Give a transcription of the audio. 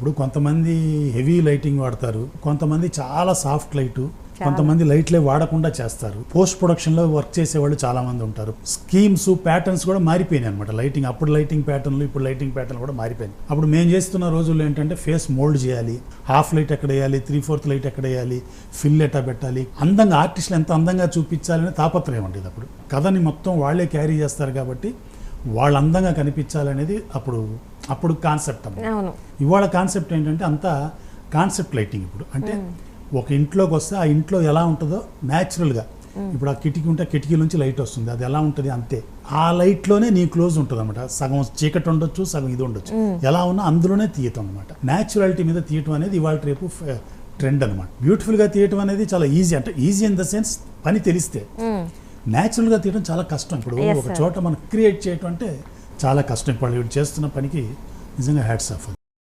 ఇప్పుడు కొంతమంది heavy lighting వాడతారు, కొంతమంది చాలా సాఫ్ట్ లైట్, కొంతమంది లైట్లే వాడకుండా చేస్తారు. పోస్ట్ ప్రొడక్షన్ లో వర్క్ చేసేవాళ్ళు చాలా మంది ఉంటారు. స్కీమ్స్ ప్యాటర్న్స్ కూడా మారిపోయినాయి అనమాట. లైటింగ్ అప్పుడు లైటింగ్ ప్యాటర్న్లు, ఇప్పుడు లైటింగ్ ప్యాటర్న్ కూడా మారిపోయింది. అప్పుడు మేము చేస్తున్న రోజుల్లో ఏంటంటే ఫేస్ మోల్డ్ చేయాలి, హాఫ్ లైట్ ఎక్కడ వేయాలి, 3/4 లైట్ ఎక్కడ వేయాలి, ఫిల్ ఎట్టా పెట్టాలి, అందంగా ఆర్టిస్టులు ఎంత అందంగా చూపించాలని తాపత్రయం ఉండేది. అప్పుడు కథని మొత్తం వాళ్ళే క్యారీ చేస్తారు కాబట్టి వాళ్ళు అందంగా కనిపించాలనేది అప్పుడు కాన్సెప్ట్ అన్నమాట. ఇవాళ కాన్సెప్ట్ ఏంటంటే అంతా కాన్సెప్ట్ లైటింగ్. ఇప్పుడు అంటే ఒక ఇంట్లోకి వస్తే ఆ ఇంట్లో ఎలా ఉంటుందో న్యాచురల్గా, ఇప్పుడు ఆ కిటికీ ఉంటే కిటికీ నుంచి లైట్ వస్తుంది, అది ఎలా ఉంటుంది అంతే. ఆ లైట్లోనే నీ క్లోజ్ ఉంటుంది అనమాట. సగం చీకటి ఉండొచ్చు, సగం ఇది ఉండొచ్చు, ఎలా ఉన్నా అందులోనే తీయటం అనమాట. న్యాచురాలిటీ మీద తీయటం అనేది ఇవాళ రేపు ట్రెండ్ అనమాట. బ్యూటిఫుల్గా తీయటం అనేది చాలా ఈజీ, అంటే ఈజీ ఇన్ ద సెన్స్ పని తెలిస్తే. న్యాచురల్గా తీయడం చాలా కష్టం. ఇప్పుడు ఒక చోట మనం క్రియేట్ చేయటం అంటే చాలా కష్టం. ఇప్పుడు చేస్తున్న పనికి నిజంగా హ్యాట్స్ ఆఫ్.